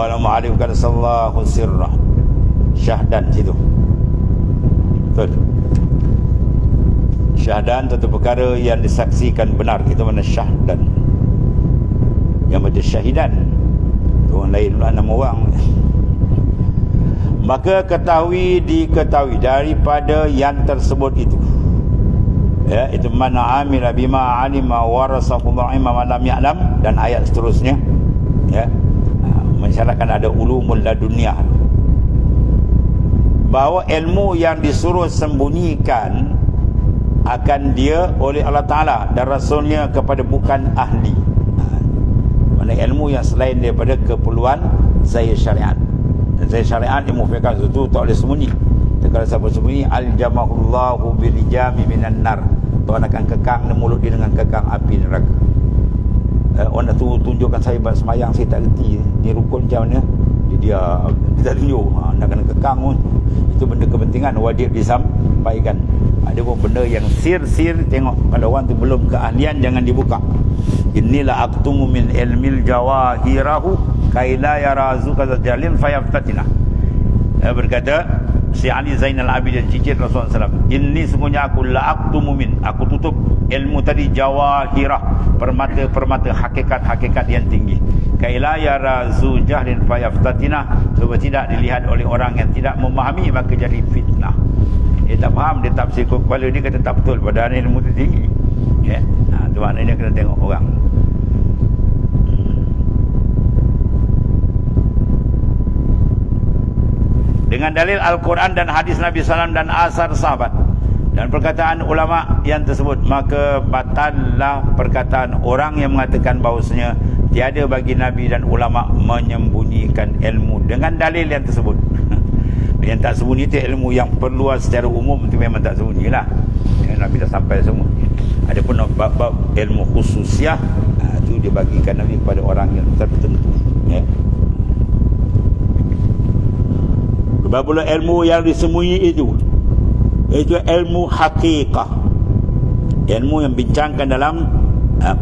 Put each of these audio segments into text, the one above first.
wal mu'alif qad sallahu sirrah. Syahdan situ. Betul. Syahdan satu perkara yang disaksikan benar, itu mana syahdan. Yang macam syahidan, orang lain pula nama orang. Maka diketahui daripada yang tersebut itu, ya, itu mana amila bima alima warasahullah imam lam ya'lam, dan ayat seterusnya, ya, mensyaratkan ada ulumul ladunyah, bahawa ilmu yang disuruh sembunyikan akan dia oleh Allah Ta'ala dan Rasulnya kepada bukan ahli. Mana ilmu yang selain daripada keperluan zahir syariat. Dan zahir syariat ilmu fiqh itu tak boleh sembunyi. Kalau siapa sembunyi, aljamahullahu bilijami minan nar, Tuhan akan kekang mulut dia dengan kekang api neraka. Orang nak tunjukkan saya semayang, saya tak reti ni rukun macam mana, dia tak tunjuk, nak kena kekang pun. Itu benda kepentingan wajib disampaikan. Ada pun benda yang sir-sir, tengok kalau orang tu belum keahlian, jangan dibuka. Inilah aktumu min ilmil jawahirahu kaila yarazu kazajalin fayaftatina. Berkata si Ali Zainal Abidin, cicit Rasulullah SAW, ini sungguhnya aku la aktumu min, aku tutup ilmu tadi jawahirah, permata-permata hakikat-hakikat yang tinggi, kaila yarazu jahlin fayaftatina, supaya tidak dilihat oleh orang yang tidak memahami, maka jadi fitnah. Dia tak faham, dia tak bersikup kepala dia, kata tak betul, padahal ilmu tu tinggi, ya. Itu maknanya kena tengok orang. Dengan dalil Al-Quran dan hadis Nabi SAW dan asar sahabat dan perkataan ulama yang tersebut, maka batallah perkataan orang yang mengatakan bahawasanya tiada bagi Nabi dan ulama menyembunyikan ilmu dengan dalil yang tersebut. Yang tak sembunyi itu ilmu yang perlu secara umum, itu memang tak sembunyilah, ya, Nabi dah sampai semua. Ada pun bab-bab ilmu khususiah, itu dibagikan Nabi kepada orang yang tertentu, ya. Sebab pula ilmu yang disembunyi itu ilmu hakikah, ilmu yang bincangkan dalam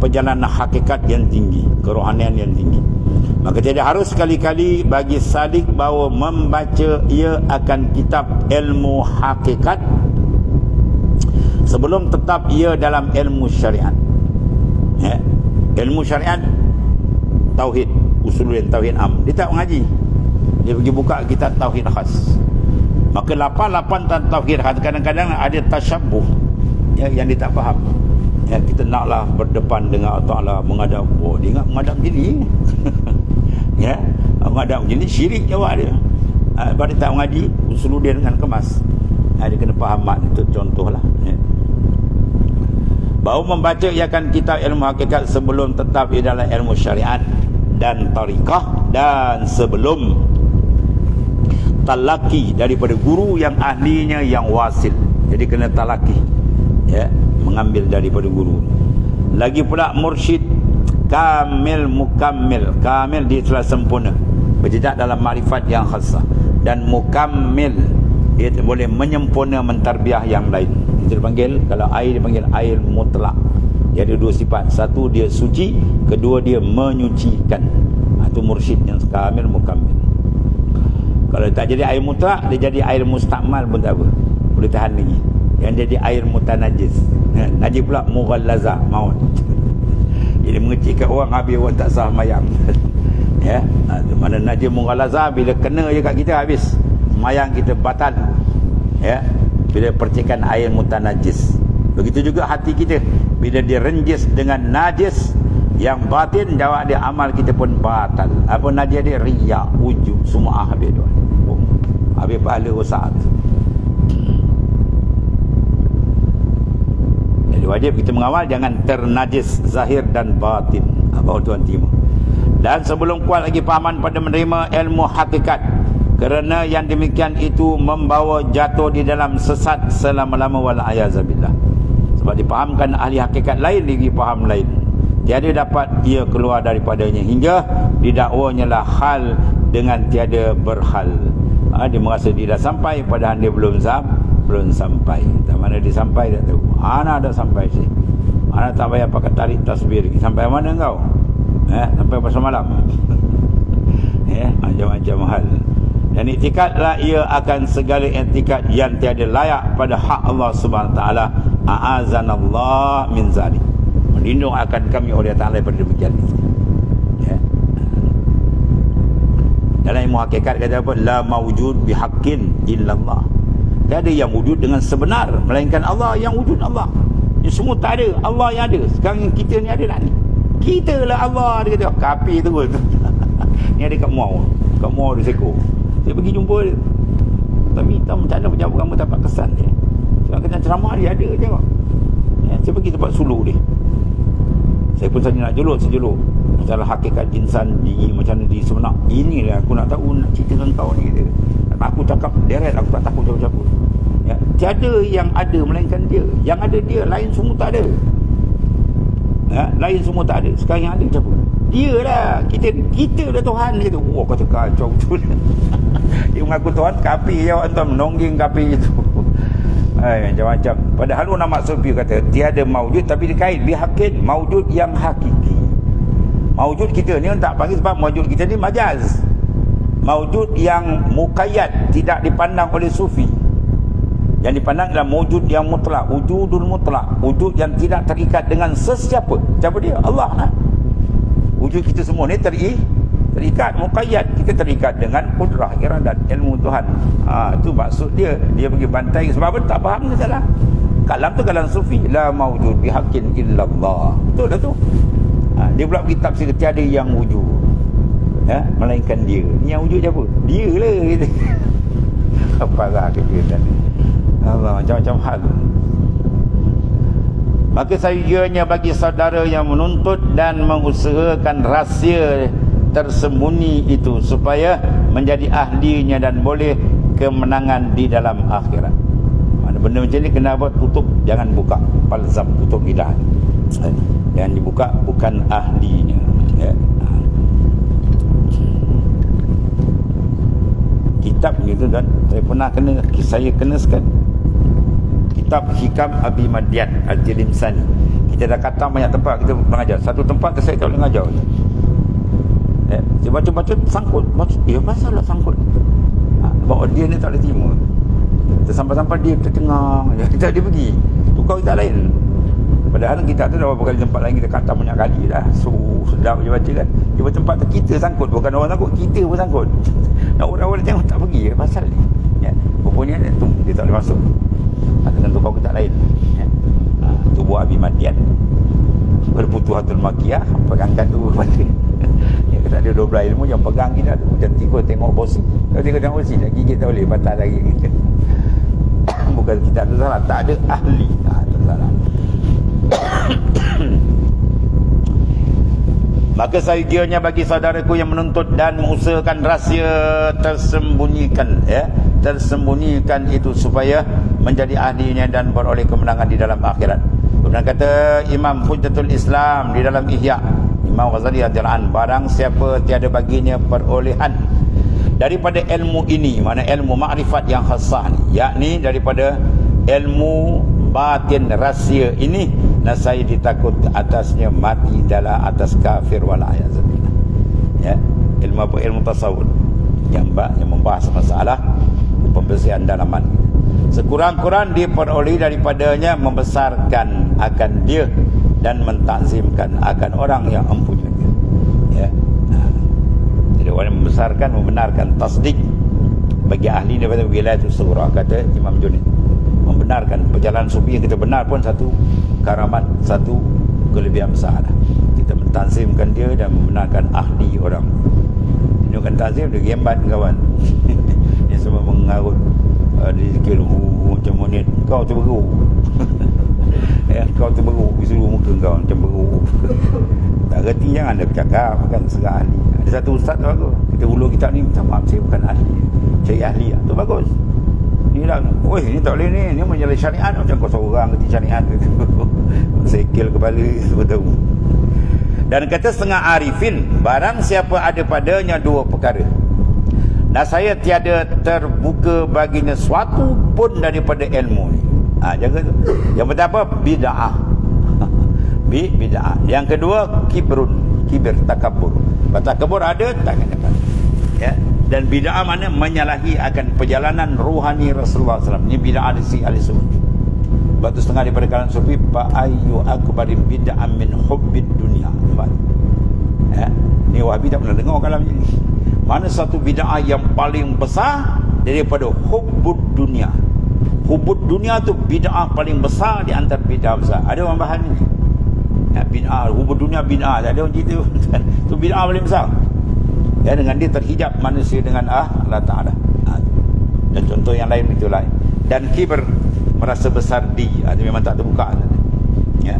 perjalanan hakikat yang tinggi, kerohanian yang tinggi. Maka tidak harus sekali-kali bagi salik bahawa membaca ia akan kitab ilmu hakikat sebelum tetap ia dalam ilmu syariat, ya. Ilmu syariat tauhid, usulul tauhid am, dia tak mengaji, dia pergi buka kitab tauhid khas. Maka 88 tentang tauhid khas, kadang-kadang ada tasyabuh, ya, yang dia tak faham, ya. Kita naklah berdepan dengan Allah Ta'ala, menghadap, dia ingat menghadap jadi ya, menghadap jadi syirik jawab dia. Sebab dia tak mengaji usul dia dengan kemas, dia kena faham makna itu, contohlah, ya. Bahawa membaca ia akan kitab ilmu hakikat sebelum tetap ia dalam ilmu syariat dan tarikah, dan sebelum talaki daripada guru yang ahlinya yang wasil. Jadi kena talaki, ya, mengambil daripada guru. Lagi pula mursyid kamil mukammil, kamil dia telah sempurna, berjejak dalam makrifat yang khasah, dan mukammil dia boleh menyempurna mentarbiah yang lain. Itu dipanggil, kalau air dipanggil air mutlak. Dia ada dua sifat, satu dia suci, kedua dia menyucikan. Itu mursyid yang kamil mukammil. Kalau tak jadi air mutlak, dia jadi air mustakmal pun tak apa, boleh tahan lagi. Yang jadi air mutanajis, najis pula mughallaza, maut. Jadi mengecikkan orang, habis orang tak sah mayang. Ya, mana najis mughallaza, bila kena je kat kita habis mayang kita batal, ya, bila percikan air mutanajis. Begitu juga hati kita, bila dia renjis dengan najis yang batin, jawab dia amal kita pun batal. Apa najis dia? Riya, ujub, semua habis tu. Habis pahala rosak. Jadi wajib kita mengawal jangan ternajis zahir dan batin. Apa tuan terima. Dan sebelum kuat lagi pahaman pada menerima ilmu hakikat, kerana yang demikian itu membawa jatuh di dalam sesat selama-lama, wal ayazabillah. Sebab dipahamkan ahli hakikat lain lagi faham lain, tiada dapat ia keluar daripadanya, hingga didakwanya lah hal dengan tiada berhal. Dia merasa dia dah sampai, padahal dia belum sampai. Tak mana dia sampai tak tahu. Ana dah sampai sih. Ana tak payah pakai tarik tasbih lagi. Sampai mana kau? Sampai pasal malam. Macam-macam hal. Dan iktikadlah ia akan segala iktikad yang tiada layak pada hak Allah Subhanahu taala. A'azanallah min zalik. Melindung akan kami oleh Taala daripada demikian itu. Ya. Dalam ilmu hakikat kata apa? La mawjud bihaqqin illallah. Tiada yang wujud dengan sebenar melainkan Allah yang wujud Allah. Ini semua tak ada, Allah yang ada. Sekarang kita ni ada tak ni? Kita lah Allah, dia kata. Kapi tu. Ni ada kat Muar. Kat Muar di Seko. Saya pergi jumpa dia. Tapi tak macam mana penjawab kamu tak dapat kesan dia. Sebab kena ceramah dia ada jawab. Ya, saya pergi tempat suluk dia. Saya pun saja nak jeluk, sejuluk. Masalah hakikat insan di macam mana di sebenar. Inilah aku nak tahu, nak cerita dengan kau ni. Dia. Aku cakap direct, aku tak takut jawab-jawab. Ya, tiada yang ada melainkan dia. Yang ada dia, lain semua tak ada. Ya, lain semua tak ada. Sekarang yang ada siapa? Dia lah. Kita dah Tuhan. Dia kata, wah kata kacau betul. Dia mengaku Tuhan, kapi jawab tuan menongging kapi itu. Macam-macam. Padahal ulama sufi kata tiada maujud, tapi dikait bihakin, maujud yang hakiki. Maujud kita ni tak panggil sebab maujud kita ni majaz. Maujud yang muqayyad, tidak dipandang oleh sufi. Yang dipandang adalah maujud yang mutlak, wujudul mutlak, wujud yang tidak terikat dengan sesiapa. Siapa dia? Allah lah. Wujud kita semua ni terikat, muqayyad. Kita terikat dengan kudrah, iradat, ilmu Tuhan. Itu maksud dia. Dia pergi bantai sebab apa? Tak faham ke salah. Kalam tu kalam sufi. La mawjud bihaqqin illallah. Betul dah tu. Dia pula pergi tafsir tiada yang wujud. Ya, melainkan dia. Ni yang wujud siapa? Dia lah. Gitu. Parah kita ni. Allah, macam-macam hal. Maka sayangnya bagi saudara yang menuntut dan mengusahakan rahsia tersembunyi itu supaya menjadi ahlinya dan boleh kemenangan di dalam akhirat. Mana benda macam ni kena buat tutup, jangan buka. Palzam, tutup lidah. Jangan dibuka, bukan ahlinya. Ya. Kitab gitu kan, saya kena sekali. Kitab Hikam Abi Madian Al-Tilimsani. Kita dah kata banyak tempat kita mengajar. Satu tempat saya tak boleh mengajar. Dia baca-baca sangkut. Masalah sangkut. Bahawa dia ni tak boleh terima. Sampai-sampai dia tertengah. Kita dia pergi. Tukar kita lain. Padahal kita tu dah beberapa kali tempat lain kita kata banyak kali dah. So sedap dia baca kan. Dia bertempat tu kita sangkut. Bukan orang sangkut, kita pun sangkut. Nak orang-orang tengok tak pergi. Pasal ni. Ya. Rupanya dia tak boleh masuk. Dengan tukar kita lain. Ya. Tubuh Abi Madian. Berputuhatul Makiyah. Pegangkan tu baca. Ya, kita ada 12 ilmu yang pegang kita tu. Macam tiga tengok bosi. Kalau tengok bosi dah gigit tak boleh. Batal lagi kita. Bukan kita tu salah. Tak ada ahli. Itu salah. Maka sayangnya bagi saudaraku yang menuntut dan mengusahakan rahsia tersembunyikan, ya, tersembunyikan itu supaya menjadi ahlinya dan beroleh kemenangan di dalam akhirat. Kemudian kata Imam Hujjatul Islam di dalam Ihya, Imam Ghazali radhiyallahu anhu, barang siapa tiada baginya perolehan daripada ilmu ini, mana ilmu makrifat yang khasah ni, yakni daripada ilmu batin rahsia ini, nasai ditakut atasnya mati dalam atas kafir wal ayazubillah. Ya, ilmu apa? Ilmu tasawuf yang membahas masalah pembersihan dalaman. Sekurang-kurang diperoleh daripadanya membesarkan akan dia dan mentakzimkan akan orang yang mempunyai dia. Ya. Jadi orang membesarkan, membenarkan, tasdik bagi ahli daripada wilayatul sughra, kata Imam Junaid. Membenarkan perjalanan sufi yang kita benar pun satu karamat, satu kelebihan besar. Kita mentazimkan dia dan membenarkan ahli orang. Ini bukan tazim, dia gembat kawan. Dia semua mengarut dia zikir macam monit. Kau terberuk. Ya, kau terberuk, disuruh muka kau macam beruk. Tak reti, jangan ada bercakap kan serah ahli. Ada satu ustaz tu bagus. Kita ulur kitab ni, minta maaf saya bukan ahli. Cari ahli lah. Tu bagus. Ni lah, oi ni tak boleh ni. Ni menjadi syariat macam kau seorang kerti syariat tu. Sekil kepala semua tahu. Dan kata setengah arifin, barang siapa ada padanya dua perkara, dan saya tiada terbuka baginya suatu pun daripada ilmu ni. Jaga tu. Yang pertama bid'ah. Bid'ah. Yang kedua kibir, takabur. Takabur ada, takkan dapat. Ya, dan bid'ah mana menyalahi akan perjalanan rohani Rasulullah SAW. Ini bid'ah di si ahli sufi. Batu setengah daripada kalangan sufi, fa ayyu akbarin bid'ah min hubbid dunya. Ya, ni Wahabi tak pernah dengar kalam ini. Mana satu bid'ah yang paling besar daripada hubbud dunia. Hubbud dunia tu bid'ah paling besar di antara bid'ah besar. Ada orang bahan ni. Ya, bid'ah, hubbud dunia bid'ah. Ada orang cerita tu bid'ah paling besar. Ya, dengan dia terhijab manusia dengan Allah Ta'ala. Dan contoh yang lain itulah. Dan kibr, merasa besar di. Itu memang tak terbuka. Ya.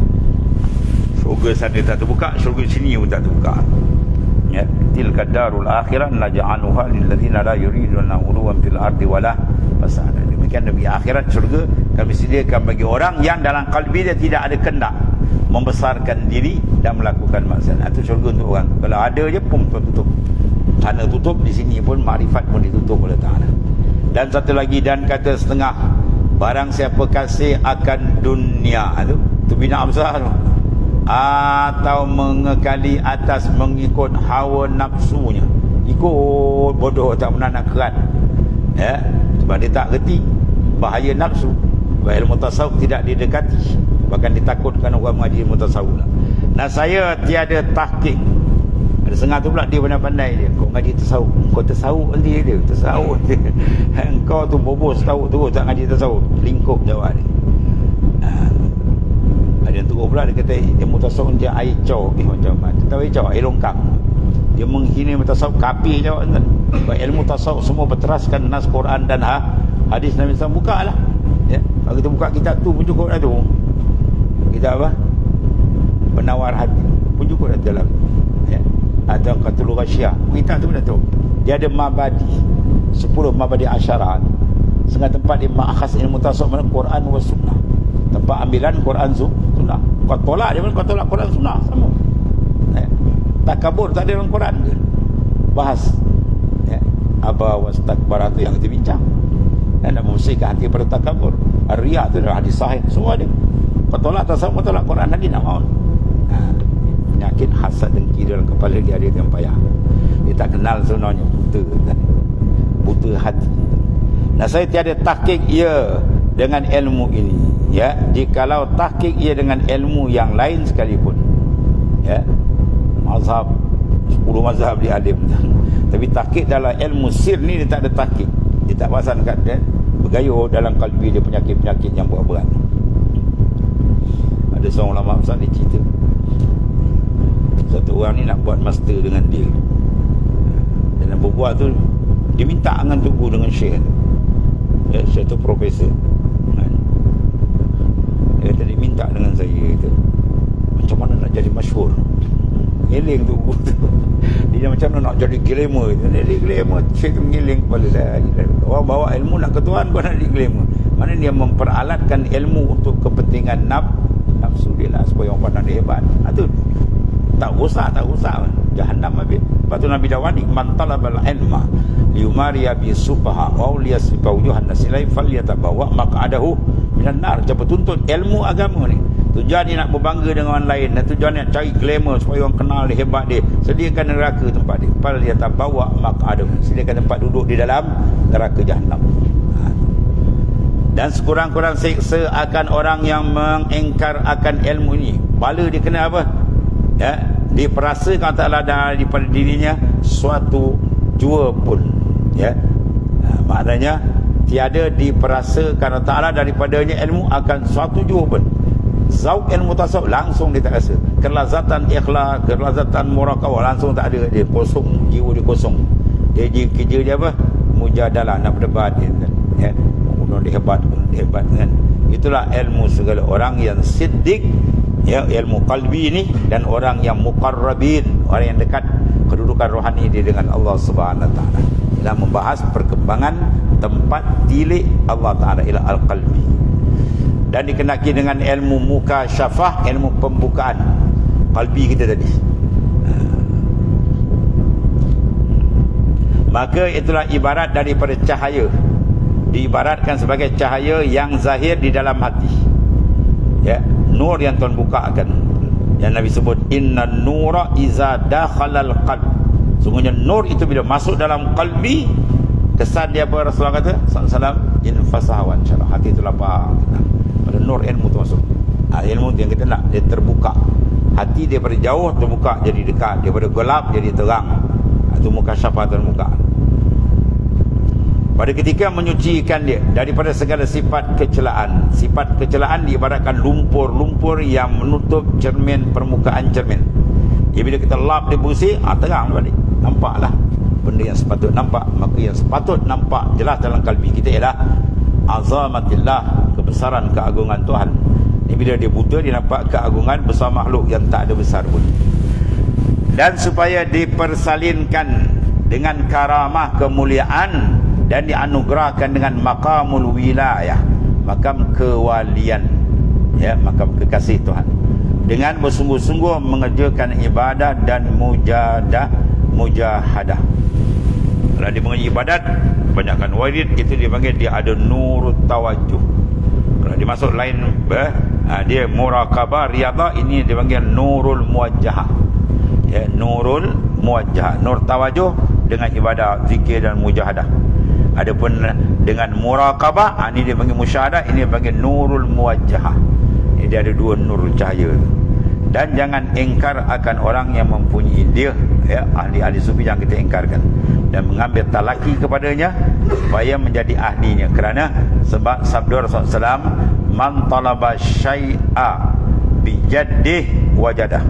Syurga sana tak terbuka, syurga sini pun tak terbuka. Ya, tilka darul akhirah naj'aluha lil ladzina la yuriduna 'uluwan fil ardi wala fasada. Demikian demi akhirat, syurga kami sediakan bagi orang yang dalam kalbi dia tidak ada kehendak membesarkan diri dan melakukan maksiat. Itu syurga untuk orang. Kalau ada je pun tutup. Sana tutup, di sini pun makrifat pun ditutup oleh Ta'ala. Dan satu lagi, dan kata setengah, barang siapa kasih akan dunia tu bina besar tu, atau mengekali atas mengikut hawa nafsunya, ikut bodoh, tak pernah nak kerat, ya, sebab dia tak reti bahaya nafsu. Sebab ilmu tasawuf tidak didekati, bahkan ditakutkan orang mengaji ilmu tasawuf. Nah, saya tiada tahqiq. Ada setengah tu pula dia pandai-pandai dia, kau ngaji tasawuf, kau tasawuf nanti dia tasawuf dia. Kau tu bobos tahu tu tak ngaji tasawuf, lingkup jawab dia. Ada yang teruk pula, dia kata ilmu tasawuf dia air caw. Macam mana? Tahu air caw? Air longkang. Dia menghina ilmu tasawuf, kafir jawab tuan. Sebab ilmu tasawuf semua berteraskan nas Quran dan hadis Nabi SAW. Buka lah. Ya. Kalau kita buka kitab tu pun cukup dah tu. Kitab apa? Penawar hati. Pun cukup dah dalam. Ya. Atau Qatlul Ghasyiah. Kitab tu pun dah tu. Dia ada mabadi. 10 mabadi asyarat. Setengah tempat dia ma'akhas ilmu tasawuf mana Quran wa sunnah. Tempat ambilan Quran sunnah. Kau tolak dia pun, kau tolak Quran sunnah sama. Ya. Takabur tak ada dalam Quran ke? Bahas. Ya. Aba wastakbara tu yang kita bincang. Dan nak membersihkan hati pada takabur. Riya tu adalah hadis sahih. Semua ada. Kau tolak tasawuf, kau tolak Quran lagi nak mahu. Penyakit hasad dengki dalam kepala dia ada yang payah. Dia tak kenal sebenarnya. Buta kan? Buta hati. Nah, saya tiada tahqiq ia dengan ilmu ini. Ya, jikalau tahqiq ia dengan ilmu yang lain sekalipun, ya, mazhab 10 mazhab dia alim. Tapi tahqiq dalam ilmu sir ni dia tak ada tahqiq. Dia tak perasan kat dia bergayuh dalam kalbi dia penyakit-penyakit yang berat-berat. Ada seorang ulama besar dia cerita, satu orang ni nak buat master dengan dia. Dan berbuat tu dia minta dengan tugu dengan syekh. Ya, syekh tu profesor. Dia tadi minta dengan saya itu, macam mana nak jadi masyhur. Ngiling tu. Dia macam mana nak jadi glamour. Dia jadi glamour. Syekh tu mengiling kepala dia. Orang bawa ilmu nak ke Tuhan, kau nak jadi glamour. Mana dia memperalatkan ilmu untuk kepentingan nafsu dia lah, supaya orang pandang dia hebat. Itu tak rusak. Jahannam habis. Lepas tu Nabi Dawani, man talabal ilma liumariya bi subaha wa liyasfa wujuhan nasilai falyatabawa maq'adahu minan nar. Siapa tuntut ilmu agama ni, tujuan dia nak berbangga dengan orang lain, dan tujuan dia nak cari glamour supaya orang kenal dia hebat dia, sediakan neraka tempat dia. Falyatabawa maq'adahu, sediakan tempat duduk di dalam neraka Jahannam. Dan sekurang-kurang seksa akan orang yang mengingkar akan ilmu ini. Bala dia kena apa? Ya, dia perasakan Allah daripada dirinya suatu jua pun. Ya, maknanya tiada diperasakan Ta'ala daripadanya ilmu akan suatu jua pun. Zauq ilmu tasawuf langsung dia tak rasa. Kelazatan ikhlas, kelazatan muraqabah langsung tak ada. Dia kosong, jiwa dia kosong. Dia kerja dia apa? Mujadalah, nak berdebat dia kan. Ya, dia hebat kan. Itulah ilmu segala orang yang siddiq, ya, ilmu qalbi ini, dan orang yang muqarrabin, orang yang dekat kedudukan rohani dia dengan Allah Subhanahu Wa Taala. Dalam membahas perkembangan tempat tilik Allah Taala ila al-qalbi. Dan dikenaki dengan ilmu mukasyafah, ilmu pembukaan qalbi kita tadi. Maka itulah ibarat daripada cahaya. Diibaratkan sebagai cahaya yang zahir di dalam hati. Ya, nur yang Tuhan buka akan. Yang Nabi sebut inna nura iza dakhalal qalb Sungguhnya nur itu bila masuk dalam qalbi, kesan dia apa Rasulullah kata sallallahu in fasahawan syarah, hati itu lapang tenang. Pada nur ilmu tu masuk. Ilmu tu yang kita nak, dia terbuka. Hati daripada jauh terbuka jadi dekat, daripada gelap jadi terang. Itu mukasyafah terbuka. Pada ketika menyucikan dia daripada segala sifat kecelaan. Sifat kecelaan diibaratkan lumpur-lumpur yang menutup cermin, permukaan cermin. Ya, bila kita lap dia bersih, terang balik. Nampaklah benda yang sepatut nampak. Maka yang sepatut nampak jelas dalam kalbi kita ialah azamatillah, kebesaran, keagungan Tuhan. Ini bila dia buta, dia nampak keagungan besar makhluk yang tak ada besar pun. Dan supaya dipersalinkan dengan karamah kemuliaan dan dianugerahkan dengan maqamul wilayah, makam kewalian, ya, makam kekasih Tuhan, dengan bersungguh-sungguh mengerjakan ibadah dan mujahadah. Kalau dia mengerjakan ibadat, banyakkan warid, itu dia panggil dia ada nurut tawajuh. Kalau dia masuk lain dia muraqabah riyadhah, ini dia panggil nurul muwajjahah, ya, nurul muwajjahah, nur tawajuh dengan ibadah, zikir dan mujahadah. Adapun dengan muraqabah, ini dia panggil musyahadah, ini dia panggil nurul muwajjahah. Dia ada dua nur cahaya. Dan jangan engkar akan orang yang mempunyai dia, ya, ahli-ahli sufi yang kita engkarkan, dan mengambil talaki kepadanya supaya menjadi ahlinya. Kerana sebab sabda Rasulullah SAW, man talaba syai'a bijaddih wajadah.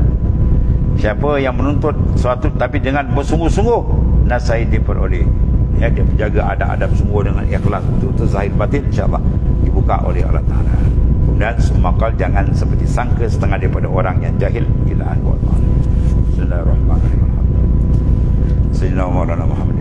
Siapa yang menuntut sesuatu tapi dengan bersungguh-sungguh, nasai diperoleh. Ya, dia menjaga adab-adab sungguh dengan ikhlas, betul-betul zahir batin, insyaAllah dibuka oleh Allah Ta'ala. Dan semakal jangan seperti sangka setengah daripada orang yang jahil. Ila an wa ta'ala. Bismillahirrahmanirrahim. Sayyidina Maulana Muhammad